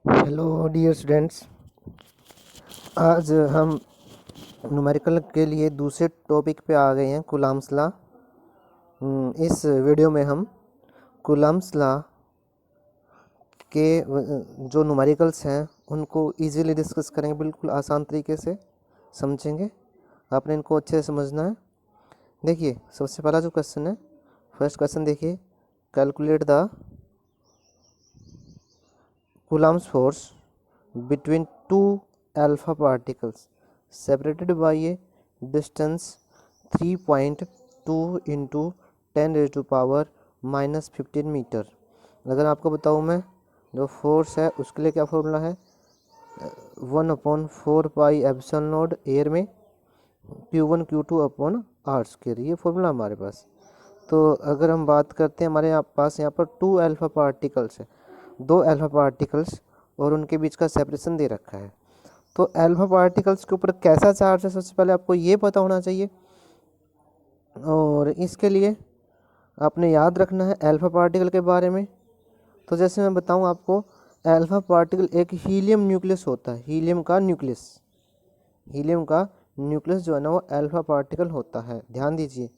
Hello dear students, आज हम numerical के लिए दूसरे टॉपिक पे आ गए हैं, कूलम्ब्स लॉ। इस वीडियो में हम कूलम्ब्स लॉ के जो न्यूमेरिकल्स हैं उनको इजीली डिस्कस करेंगे, बिल्कुल आसान तरीके से समझेंगे। आपने इनको अच्छे से समझना है। देखिए, सबसे पहला जो क्वेश्चन है, फर्स्ट क्वेश्चन देखिए, calculate the Coulomb's force between two alpha particles separated by a distance 3.2 into 10 raised to power minus 15 metre. अगर आपको बताऊँ मैं, जो फोर्स है उसके लिए क्या फॉर्मूला है, 1/4 पाई एप्सिलॉन नॉट एयर में Q1 Q2 upon r square, ये फॉर्मूला हमारे पास। तो अगर हम बात करते हैं, हमारे पास यहाँ पर 2 अल्फा पार्टिकल्स है, 2 अल्फा पार्टिकल्स और उनके बीच का सेपरेशन दे रखा है। तो अल्फा पार्टिकल्स के ऊपर कैसा चार्ज है, सबसे पहले आपको ये पता होना चाहिए। और इसके लिए आपने याद रखना है अल्फा पार्टिकल के बारे में। तो जैसे मैं बताऊं आपको, अल्फा पार्टिकल एक हीलियम न्यूक्लियस होता है, हीलियम का न्यूक्लियस जो है ना, वो अल्फा पार्टिकल होता है। ध्यान दीजिए,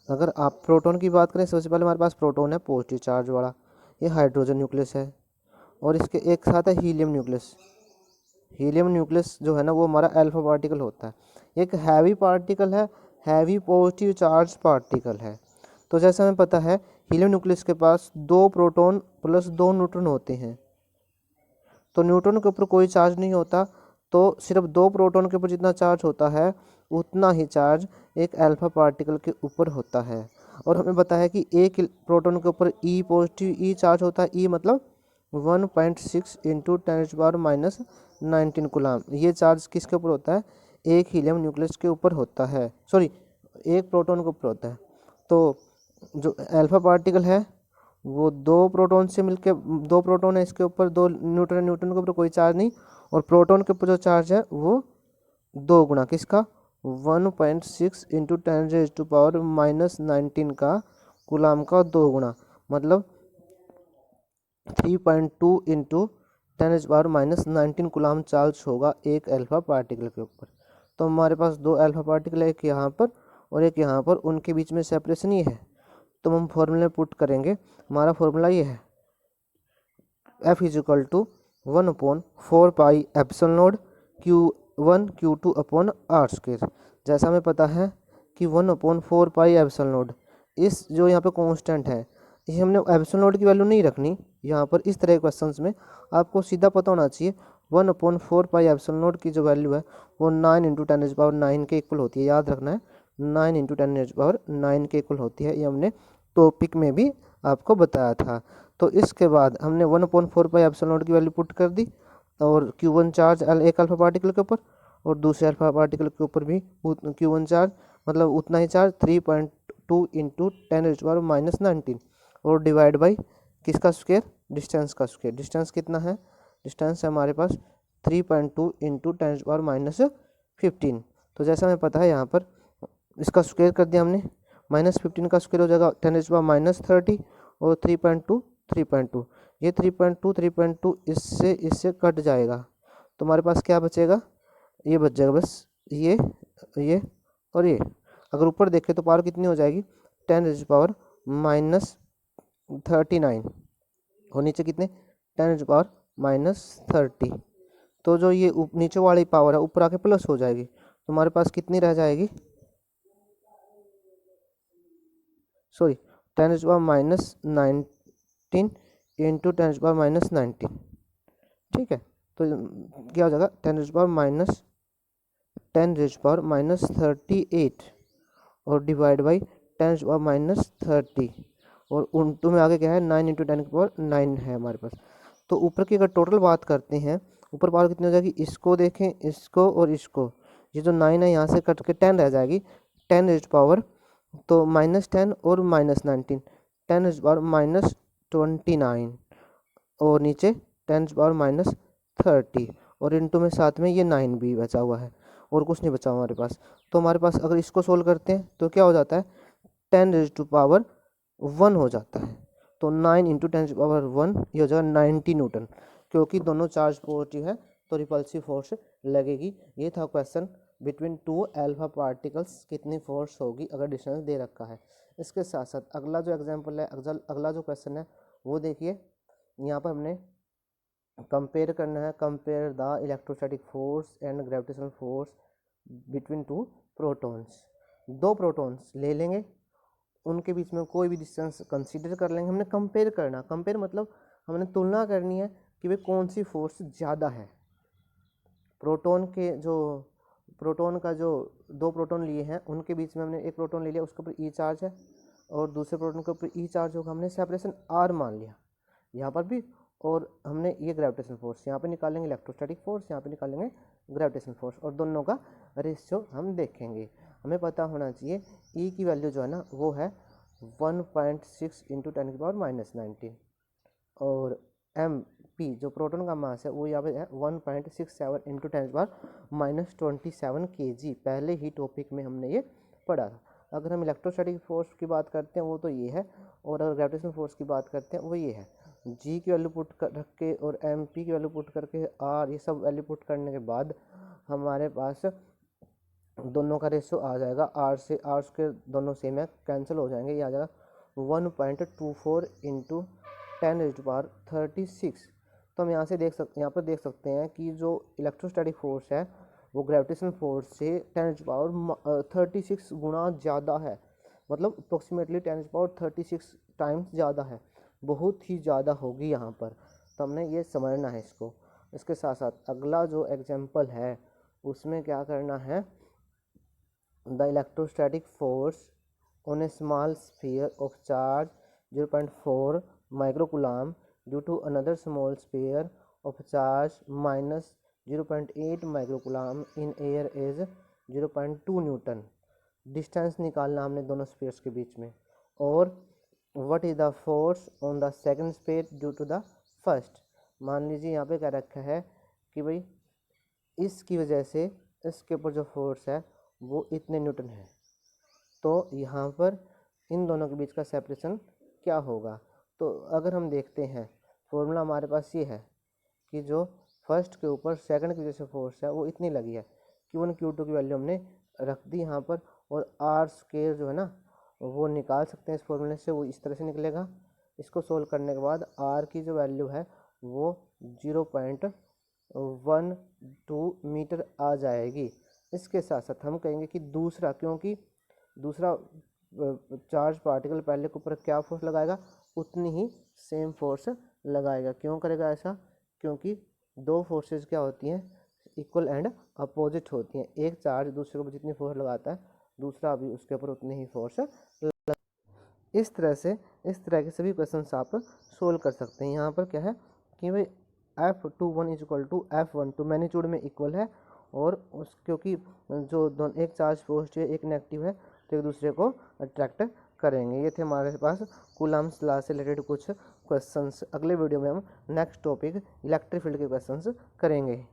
अगर आप प्रोटॉन की बात करें, सबसे पहले हमारे पास प्रोटॉन है पॉजिटिव चार्ज वाला, ये हाइड्रोजन न्यूक्लियस है, और इसके एक साथ है हीलियम न्यूक्लियस। हीलियम न्यूक्लियस जो है ना, वो हमारा अल्फा पार्टिकल होता है। एक हैवी पार्टिकल है, हैवी पॉजिटिव चार्ज पार्टिकल है। तो जैसा हमें पता है, हीलियम न्यूक्लियस के पास 2 प्रोटॉन प्लस 2 न्यूट्रॉन होते हैं। तो न्यूट्रॉन के ऊपर कोई चार्ज नहीं होता, तो सिर्फ 2 प्रोटॉन के ऊपर जितना चार्ज होता है उतना ही चार्ज एक अल्फा पार्टिकल के ऊपर होता है। और हमें पता है कि एक प्रोटॉन के ऊपर ई पॉजिटिव ई चार्ज होता है, ई मतलब 1.6 इंटू 10⁻⁻19 कूलम। ये चार्ज किसके ऊपर होता है, एक हीलियम न्यूक्लियस के ऊपर होता है, सॉरी एक प्रोटॉन के ऊपर होता है। तो जो अल्फा पार्टिकल है वो 2 प्रोटॉन से मिलके, 2 प्रोटॉन है इसके ऊपर, 2 न्यूट्रॉन, न्यूट्रॉन के ऊपर कोई चार्ज नहीं, और प्रोटॉन के ऊपर जो चार्ज है वो 2 गुना किसका, 1.6 इंटू 10⁻⁻19 का कूलम का 2 गुना, मतलब 3.2 इंटू 10⁻⁻19 कूलम चार्ज होगा एक अल्फा पार्टिकल के ऊपर। तो हमारे पास 2 अल्फा पार्टिकल है, एक यहाँ पर और एक यहाँ पर, उनके बीच में सेपरेशन ये है। तो हम फॉर्मूले पुट करेंगे, हमारा फॉर्मूला ये है, F is equal to 1/4 pi epsilon naught Q1 Q2 upon r square. जैसा हमें पता है कि 1/4 पाई एप्सिलॉन नॉट, इस जो यहाँ पे कांस्टेंट है, ये हमने एप्सिलॉन नॉट की वैल्यू नहीं रखनी यहाँ पर। इस तरह के क्वेश्चंस में आपको सीधा पता होना चाहिए 1/4 पाई एप्सिलॉन नॉट की जो वैल्यू है वो 9 इंटू 10⁻9 के इक्वल होती है। याद रखना है, 9 इंटू 10⁻9 के इक्वल होती है। ये हमने टॉपिक में भी आपको बताया था। तो इसके बाद हमने 1/4 पाई एप्सिलॉन नॉट की वैल्यू पुट कर दी, और Q1 चार्ज एक अल्फा पार्टिकल के ऊपर और दूसरे अल्फा पार्टिकल के ऊपर भी Q1 चार्ज, मतलब उतना ही चार्ज 3.2 इंटू 10⁻⁻19 और डिवाइड बाई किसका स्क्वायर, डिस्टेंस का स्क्वायर। डिस्टेंस कितना है, डिस्टेंस है हमारे पास 3.2 इंटू 10⁻⁻15। तो जैसा हमें पता है, यहाँ पर इसका स्क्वायर कर दिया हमने, -15 का स्क्वायर हो जाएगा 10⁻⁻30 और 3.2 ये 3.2 इससे कट जाएगा। तो हमारे पास क्या बचेगा, ये बच जाएगा बस, ये और ये। अगर ऊपर देखें तो पावर कितनी हो जाएगी, 10⁻39 और नीचे कितने, 10⁻30। तो जो ये नीचे वाली पावर है ऊपर आके प्लस हो जाएगी, तो हमारे पास कितनी रह जाएगी, सॉरी 10⁻19 इंटू 10⁻19। ठीक है, तो क्या हो जाएगा, 10⁻38 और डिवाइड बाई 10⁻30, और उनटू में आगे क्या है, 9 इंटू 10⁻9 है हमारे पास। तो ऊपर की अगर टोटल बात करते हैं, ऊपर पावर कितनी हो जाएगी, इसको देखें, इसको और इसको, ये जो 9 है यहाँ से कट के 10 रह जाएगी, 10 रेज़ पावर, तो -10 और -19, 10⁻29 और नीचे 10⁻30, और इंटू में साथ में ये 9 भी बचा हुआ है और कुछ नहीं बचा हमारे पास। तो हमारे पास अगर इसको सोल्व करते हैं तो क्या हो जाता है, 10⁻1 हो जाता है। तो 9 इंटू 10⁻1 ये हो जाएगा 90 न्यूटन। क्योंकि दोनों चार्ज पॉजिटिव है तो रिपल्सिव फोर्स लगेगी। ये था question, between two alpha particles कितनी फोर्स होगी अगर डिस्टेंस दे रखा है। इसके साथ साथ अगला जो एग्जाम्पल है, अगला जो क्वेश्चन है वो देखिए। यहाँ पर हमने कंपेयर करना है, compare the electrostatic force and gravitational force between two protons. दो प्रोटॉन्स ले लेंगे, उनके बीच में कोई भी डिस्टेंस कंसीडर कर लेंगे। हमने कंपेयर करना, कंपेयर मतलब हमने तुलना करनी है कि भाई कौन सी फोर्स ज़्यादा है। प्रोटॉन का जो दो प्रोटॉन लिए हैं उनके बीच में हमने एक प्रोटॉन ले लिया, उसके ऊपर ई चार्ज है और दूसरे प्रोटॉन के ऊपर ई चार्ज होगा, हमने सेपरेशन आर मान लिया यहाँ पर भी। और हमने ये ग्रेविटेशनल फोर्स यहाँ पे निकालेंगे, इलेक्ट्रोस्टैटिक फोर्स यहाँ पे निकालेंगे ग्रेविटेशनल फोर्स, और दोनों का रेशियो हम देखेंगे। हमें पता होना चाहिए ई की वैल्यू जो है ना वो है 1.6 इंटू 10⁻⁻⁹ और एम पी जो प्रोटॉन का मास है वो यहाँ पे है 1.67 इंटू 10⁻⁻27 kg। पहले ही टॉपिक में हमने ये पढ़ा था। अगर हम इलेक्ट्रोस्टैटिक फोर्स की बात करते हैं वो तो ये है, और अगर ग्रेविटेशनल फोर्स की बात करते हैं वो ये है। जी की वैल्यू पुट कर रख के और एम पी की वैल्यू पुट करके आर, ये सब वैल्यू पुट करने के बाद हमारे पास दोनों का रेशियो आ जाएगा। आर से आर स्क्वायर दोनों सेम है, कैंसिल हो जाएंगे, ये आ जाएगा 1.24 इंटू 10⁻36। तो हम यहाँ से देख सकते हैं कि जो इलेक्ट्रोस्टैटिक फोर्स है वो ग्रेविटेशनल फोर्स से 10⁻36 गुना ज़्यादा है, मतलब अप्रोक्सीमेटली 10⁻36 टाइम्स ज़्यादा है, बहुत ही ज़्यादा होगी यहाँ पर। तो हमने ये समझना है इसको। इसके साथ साथ अगला जो एग्जाम्पल है उसमें क्या करना है, the electrostatic force on a small sphere of charge 0.4 microcoulomb due to another small sphere of charge -0.8 microcoulomb in air is 0.2 newton. Distance निकालना हमने दोनों स्फीयर्स के बीच में। और what is the force on the second sphere due to the first. मान लीजिए यहाँ पे क्या रखा है कि भाई इसकी वजह से इसके ऊपर जो फोर्स है वो इतने न्यूटन है, तो यहाँ पर इन दोनों के बीच का सेपरेशन क्या होगा। तो अगर हम देखते हैं फॉर्मूला हमारे पास ये है कि जो फर्स्ट के ऊपर सेकंड की वजह से फोर्स है वो इतनी लगी है, Q1 Q2 की वैल्यू हमने रख दी यहाँ पर, और आर स्क्वायर जो है ना वो निकाल सकते हैं इस फॉर्मूले से, वो इस तरह से निकलेगा। इसको सोल्व करने के बाद आर की जो वैल्यू है वो 0.12 मीटर आ जाएगी। इसके साथ साथ हम कहेंगे कि दूसरा, क्योंकि दूसरा चार्ज पार्टिकल पहले के ऊपर क्या फोर्स लगाएगा उतनी ही सेम फोर्स लगाएगा। क्यों करेगा ऐसा, क्योंकि दो फोर्सेस क्या होती हैं, इक्वल एंड अपोजिट होती हैं। एक चार्ज दूसरे के ऊपर जितनी फोर्स लगाता है दूसरा भी उसके ऊपर उतनी ही फोर्स लगाता है। इस तरह के सभी क्वेश्चंस आप सोल्व कर सकते हैं। यहाँ पर क्या है कि भाई F21 is equal to F12 magnitude में इक्वल है, और उस क्योंकि जो दोनों एक चार्ज पॉजिटिव है एक नेगेटिव है तो एक दूसरे को अट्रैक्ट करेंगे। ये थे हमारे पास कूलम्ब्स लॉ से रिलेटेड कुछ क्वेश्चंस। अगले वीडियो में हम नेक्स्ट टॉपिक इलेक्ट्रिक फील्ड के क्वेश्चंस करेंगे।